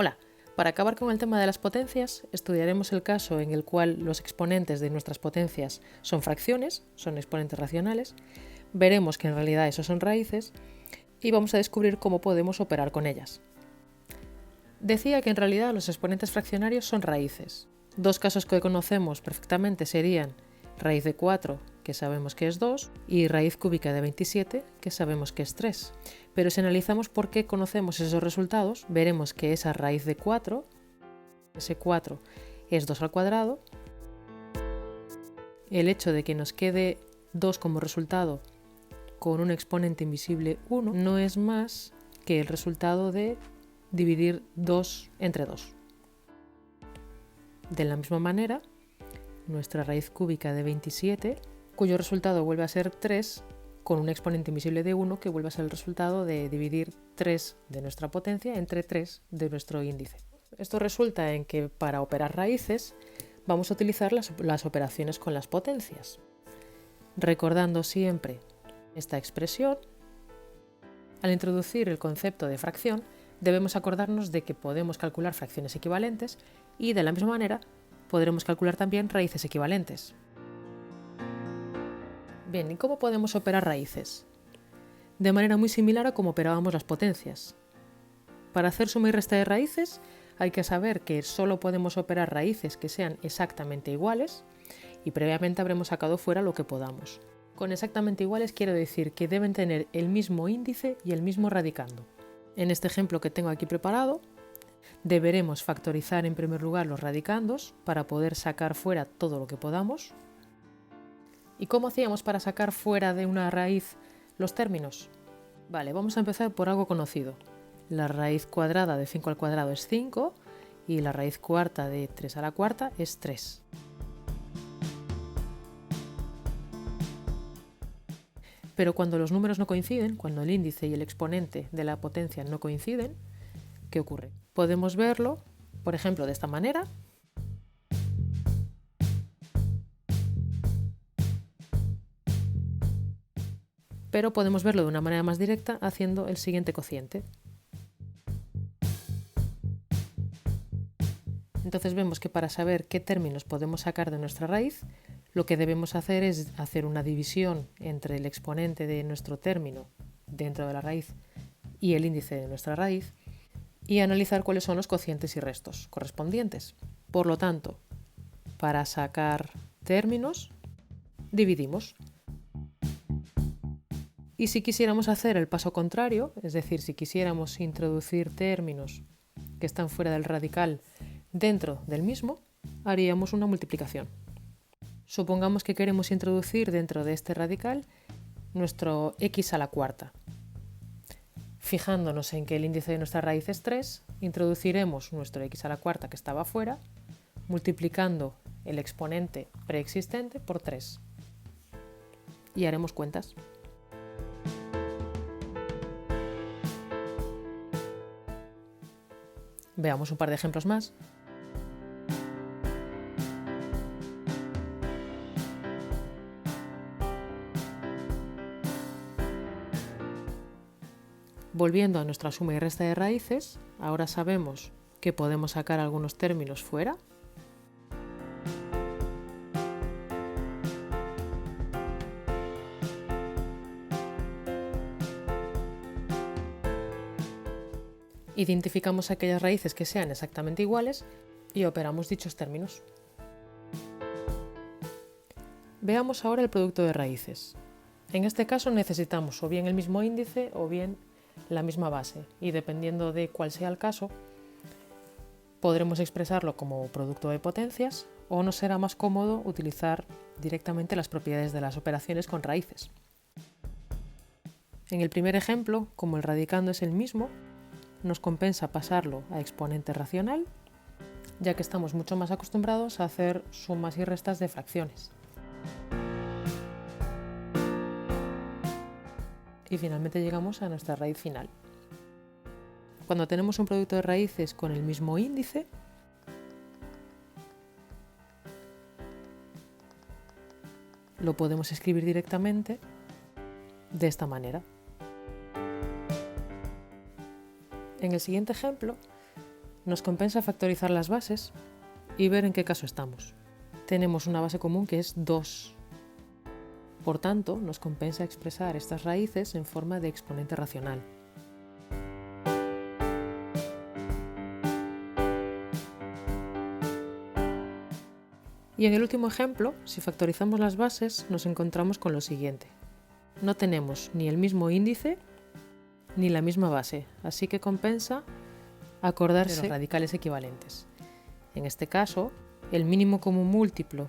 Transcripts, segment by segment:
Hola, para acabar con el tema de las potencias, estudiaremos el caso en el cual los exponentes de nuestras potencias son fracciones, son exponentes racionales, veremos que en realidad esos son raíces y vamos a descubrir cómo podemos operar con ellas. Decía que en realidad los exponentes fraccionarios son raíces. Dos casos que conocemos perfectamente serían raíz de 4, que sabemos que es 2, y raíz cúbica de 27, que sabemos que es 3. Pero si analizamos por qué conocemos esos resultados, veremos que esa raíz de 4, ese 4 es 2 al cuadrado. El hecho de que nos quede 2 como resultado con un exponente invisible 1 no es más que el resultado de dividir 2 entre 2. De la misma manera, nuestra raíz cúbica de 27, cuyo resultado vuelve a ser 3, con un exponente invisible de 1 que vuelve a ser el resultado de dividir 3 de nuestra potencia entre 3 de nuestro índice. Esto resulta en que para operar raíces vamos a utilizar las operaciones con las potencias. Recordando siempre esta expresión, al introducir el concepto de fracción, debemos acordarnos de que podemos calcular fracciones equivalentes y de la misma manera podremos calcular también raíces equivalentes. Bien, ¿y cómo podemos operar raíces? De manera muy similar a cómo operábamos las potencias. Para hacer suma y resta de raíces hay que saber que solo podemos operar raíces que sean exactamente iguales y previamente habremos sacado fuera lo que podamos. Con exactamente iguales quiero decir que deben tener el mismo índice y el mismo radicando. En este ejemplo que tengo aquí preparado, deberemos factorizar en primer lugar los radicandos para poder sacar fuera todo lo que podamos. ¿Y cómo hacíamos para sacar fuera de una raíz los términos? Vale, vamos a empezar por algo conocido. La raíz cuadrada de 5 al cuadrado es 5 y la raíz cuarta de 3 a la cuarta es 3. Pero cuando los números no coinciden, cuando el índice y el exponente de la potencia no coinciden, ¿qué ocurre? Podemos verlo, por ejemplo, de esta manera. Pero podemos verlo de una manera más directa haciendo el siguiente cociente. Entonces vemos que para saber qué términos podemos sacar de nuestra raíz, lo que debemos hacer es hacer una división entre el exponente de nuestro término dentro de la raíz y el índice de nuestra raíz y analizar cuáles son los cocientes y restos correspondientes. Por lo tanto, para sacar términos, dividimos. Y si quisiéramos hacer el paso contrario, es decir, si quisiéramos introducir términos que están fuera del radical dentro del mismo, haríamos una multiplicación. Supongamos que queremos introducir dentro de este radical nuestro x a la cuarta. Fijándonos en que el índice de nuestra raíz es 3, introduciremos nuestro x a la cuarta que estaba fuera, multiplicando el exponente preexistente por 3. Y haremos cuentas. Veamos un par de ejemplos más. Volviendo a nuestra suma y resta de raíces, ahora sabemos que podemos sacar algunos términos fuera. Identificamos aquellas raíces que sean exactamente iguales y operamos dichos términos. Veamos ahora el producto de raíces. En este caso necesitamos o bien el mismo índice o bien la misma base y dependiendo de cuál sea el caso, podremos expresarlo como producto de potencias o nos será más cómodo utilizar directamente las propiedades de las operaciones con raíces. En el primer ejemplo, como el radicando es el mismo, nos compensa pasarlo a exponente racional, ya que estamos mucho más acostumbrados a hacer sumas y restas de fracciones. Y finalmente llegamos a nuestra raíz final. Cuando tenemos un producto de raíces con el mismo índice, lo podemos escribir directamente de esta manera. En el siguiente ejemplo nos compensa factorizar las bases y ver en qué caso estamos. Tenemos una base común que es 2. Por tanto, nos compensa expresar estas raíces en forma de exponente racional. Y en el último ejemplo, si factorizamos las bases, nos encontramos con lo siguiente. No tenemos ni el mismo índice ni la misma base, así que compensa acordarse de los radicales equivalentes. En este caso, el mínimo común múltiplo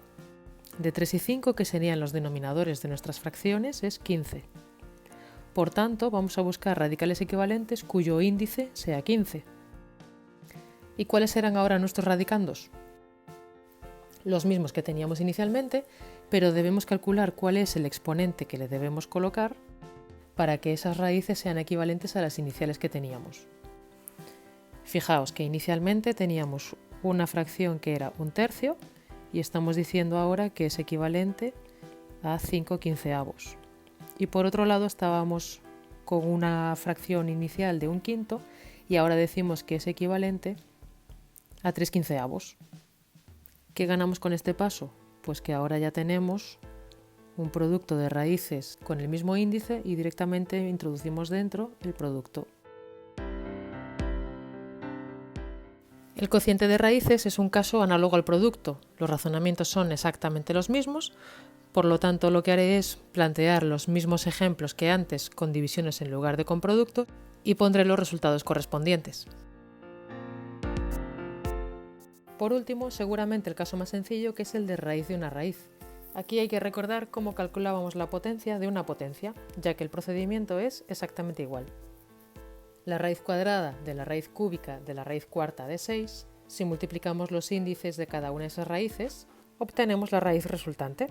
de 3 y 5, que serían los denominadores de nuestras fracciones, es 15. Por tanto, vamos a buscar radicales equivalentes cuyo índice sea 15. ¿Y cuáles serán ahora nuestros radicandos? Los mismos que teníamos inicialmente, pero debemos calcular cuál es el exponente que le debemos colocar para que esas raíces sean equivalentes a las iniciales que teníamos. Fijaos que inicialmente teníamos una fracción que era 1/3 y estamos diciendo ahora que es equivalente a 5/15. Y por otro lado estábamos con una fracción inicial de 1/5 y ahora decimos que es equivalente a 3/15. ¿Qué ganamos con este paso? Pues que ahora ya tenemos un producto de raíces con el mismo índice y directamente introducimos dentro el producto. El cociente de raíces es un caso análogo al producto. Los razonamientos son exactamente los mismos, por lo tanto lo que haré es plantear los mismos ejemplos que antes con divisiones en lugar de con producto y pondré los resultados correspondientes. Por último, seguramente el caso más sencillo, que es el de raíz de una raíz. Aquí hay que recordar cómo calculábamos la potencia de una potencia, ya que el procedimiento es exactamente igual. La raíz cuadrada de la raíz cúbica de la raíz cuarta de 6, si multiplicamos los índices de cada una de esas raíces, obtenemos la raíz resultante.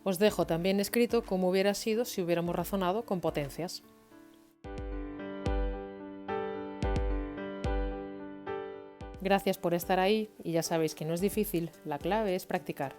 Os dejo también escrito cómo hubiera sido si hubiéramos razonado con potencias. Gracias por estar ahí y ya sabéis que no es difícil, la clave es practicar.